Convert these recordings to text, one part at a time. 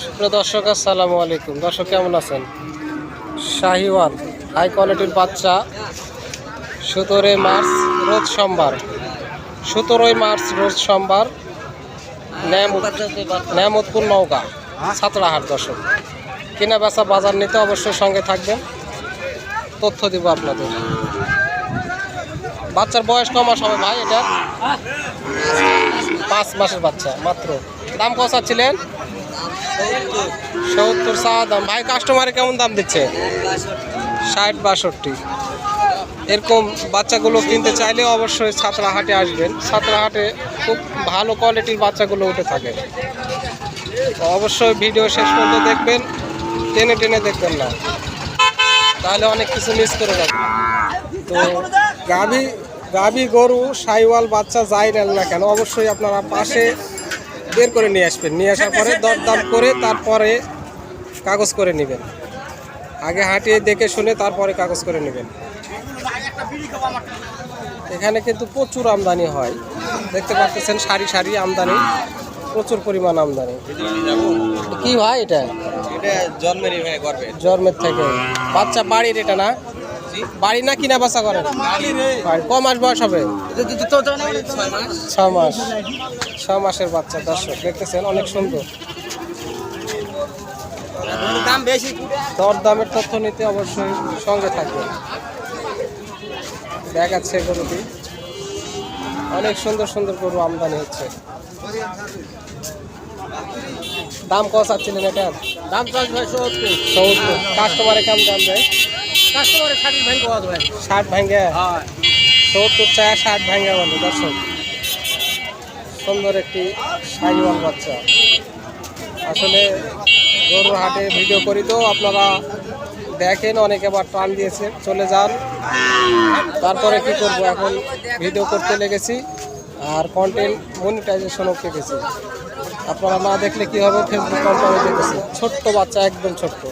সুপ্রিয় দর্শক, আসসালামু আলাইকুম। দর্শক কেমন আছেন? শাহিওয়াল হাই কোয়ালিটির বাচ্চা 17 মার্চ রোজ সোমবার 17 মার্চ রোজ সোমবার নেয়ামতপুর নওগাঁ ছাতড়াহাট। দর্শক কেনা বেচা বাজার নিতে অবশ্যই সঙ্গে থাকবেন, তথ্য দিব আপনাদের। বাচ্চার বয়স কম মাস হবে ভাই? এটা 5 মাসের বাচ্চা মাত্র। দাম কত চাচ্ছিলেন? 70 চাওয়া দাম। ভাই কাস্টমারে কেমন দাম দিচ্ছে? 60-62। এরকম বাচ্চাগুলো কিনতে চাইলে অবশ্যই ছাতড়াহাটে আসবেন। ছাতড়াহাটে খুব ভালো কোয়ালিটির বাচ্চাগুলো উঠে থাকে। অবশ্যই ভিডিও শেষ পর্যন্ত দেখবেন, টেনে টেনে দেখবেন না, তাহলে অনেক কিছু মিস করে যাবেন। তো গাভী গরু শাহিওয়াল বাচ্চা যাই নেন না কেন, অবশ্যই আপনারা পাশে বের করে নিয়ে আসবেন। নিয়ে আসার পরে দরদাম করে তারপরে কাগজ করে নেবেন। আগে হাঁটিয়ে দেখে শুনে তারপরে কাগজ করে নেবেন। এখানে কিন্তু প্রচুর আমদানি হয়, দেখতে পাচ্ছেন সারি সারি আমদানি, প্রচুর পরিমাণ আমদানি। কি ভাই এটা? জন্মের থেকে বাচ্চা বাড়ির? এটা না বাড়ি না কিনা বাচ্চা করেন? ক মাস বয়স হবে? 6 মাস। 6 মাসের বাচ্চা। দর্শক দেখতেছেন অনেক সুন্দর। দরদামের তথ্য নিতে অবশ্যই সঙ্গে থাকবেন। দেখাচ্ছে গরুটি, অনেক সুন্দর সুন্দর গরু আমদানি হচ্ছে। দাম কত চাচ্ছিলেন এটার? দাম চাষ ভাই 70। কাস্টমারে কেমন দাম দেয়? কাস্টমারে 60 ভাঙে পাওয়া যাবে। 60 ভাঙ্গে? 70 চায় 60 ভাঙ্গে বলে। দর্শক সুন্দর একটি শাহিওয়াল বাচ্চা। আসলে গরুর হাটে ভিডিও করি তো আপনারা দেখেন, অনেকে আবার টান দিয়েছে চলে যান। তারপরে কি করব, এখন ভিডিও করতে লেগেছি আর কন্টেন্ট মনিটাইজেশনও পেয়েছি। আপনারা না দেখলে কি হবে, ফেসবুক কন্টেন্ট দেখেছি। ছোট্ট বাচ্চা, একদম ছোট্ট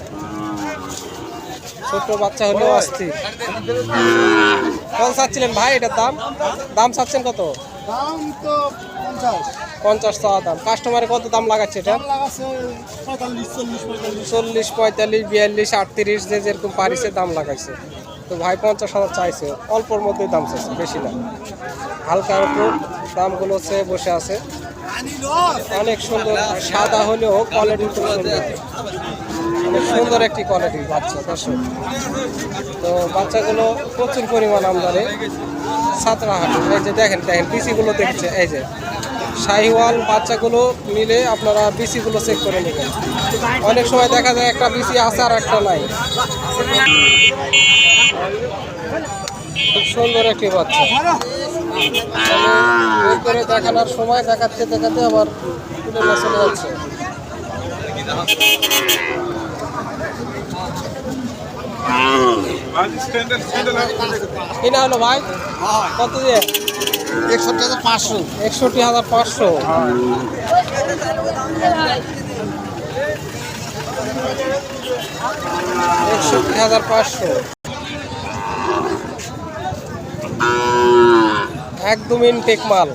বাচ্চা হলেও অস্থির। কত চাচ্ছিলেন ভাই এটার দাম? দাম চাচ্ছেন কত? 50 চাওয়া দাম। কাস্টমারে কত দাম লাগাচ্ছে এটা? 40, 45, 42, 38 যে যেরকম পারিছে দাম লাগাইছে। তো ভাই 50,000 চাইছে, অল্পর মধ্যেই দাম চাইছে, বেশি না। হালকার উপর দামগুলো হচ্ছে বসে আছে। অনেক সুন্দর, সাদা হলেও কোয়ালিটি খুব সুন্দর, অনেক সুন্দর একটি কোয়ালিটির বাচ্চা। দর্শক তো বাচ্চাগুলো প্রচুর পরিমাণ আমদানি ছাতড়াহাটে। এই যে দেখেন বিসিগুলো দেখছে, এই যে শাহিওয়াল বাচ্চাগুলো নিলে আপনারা বিসিগুলো চেক করে নেবেন। অনেক সময় দেখা যায় একটা বিসি আছে আর একটা নাই। খুব সুন্দর একটি বাচ্চা। বের করে দেখানোর সময় দেখাতে আবার তুলে নিয়ে চলে যাচ্ছে। কিনা হলো ভাই কত দিয়ে? 61,500। 61,500। 61,500 একদম ইনটেক মাল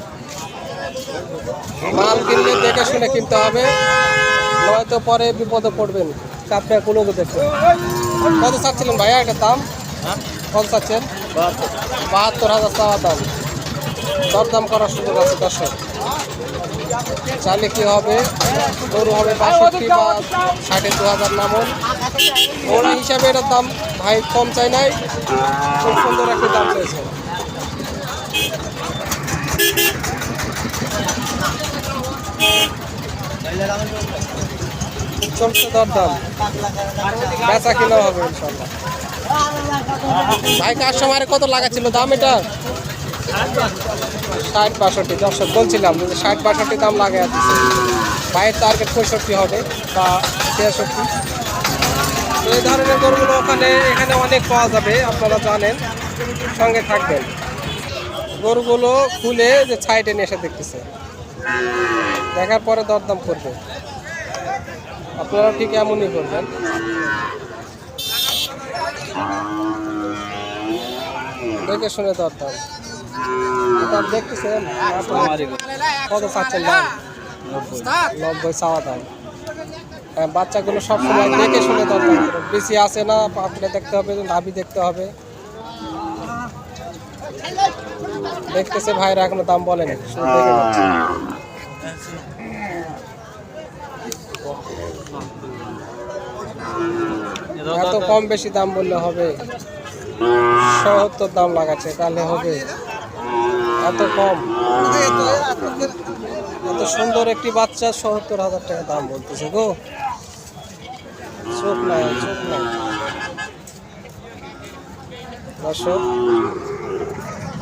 কিনলে দেখে শুনে কিনতে হবে, নয়তো পরে বিপদে পড়বেন। আপনার কোনো দেখুন। কত চাচ্ছিলেন ভাইয়া এটার দাম? কত চাচ্ছেন? 72,000 চাওয়া দাম। দরদাম করার সুযোগ আছে। দর্শক চাইলে কি হবে, গরু হবে 62 বা 62,000 নামন। ওই হিসাবে এটার দাম ভাই কম চাই নাই, খুব সুন্দর একটা দাম পেয়েছে। চলছে দরদাম, বেচা কিনা হবে ইনশাল্লাহ। ভাই কাস্টমারে কত লাগাচ্ছিল দাম এটা? 60-62। দর্শক বলছিলাম যে 60-62 দাম লাগাই দিচ্ছে। ভাইয়ের টার্গেট 65 হবে বা 63। এই ধরনের গরুগুলো এখানে অনেক পাওয়া যাবে, আপনারা জানেন, সঙ্গে থাকবেন। গরুগুলো খুলে যে সাইডে নিয়ে এসে দেখতেছে, দেখার পরে দরদাম করবে। আপনারা ঠিক এমনই করবেন। দেখে শুনে দরদাম। এটা দেখতেছেন কত চাচ্ছেন দাম? 90 চাওয়া দাম। হ্যাঁ, বাচ্চাগুলো সবসময় দেখে শুনে দরকার, বেশি আসে না, পাপড়ে দেখতে হবে, নাভি দেখতে হবে। দেখতেছে ভাইরা এখনো দাম বলেনি, শুধু দেখে যাচ্ছে। এত কম বেশি দাম বললে হবে? 70 দাম লাগাচ্ছে, তাহলে হবে? এত কম? এত সুন্দর একটি বাচ্চা 70,000 টাকা দাম বলতেছে গো। চোখ নাই, চোখ নাই। দর্শক,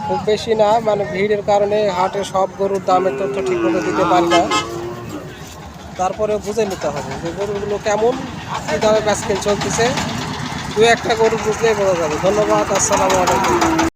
খুব বেশি না, মানে ভিড়ের কারণে হাটে সব গরুর দামের তথ্য ঠিক মতো দিতে পারি না। তারপরে বুঝে নিতে হবে যে গরুগুলো কেমন, কী দামে বেচকেন চলতেছে। দু একটা গরু বুঝলেই বোঝা যাবে। ধন্যবাদ, আসসালামু আলাইকুম।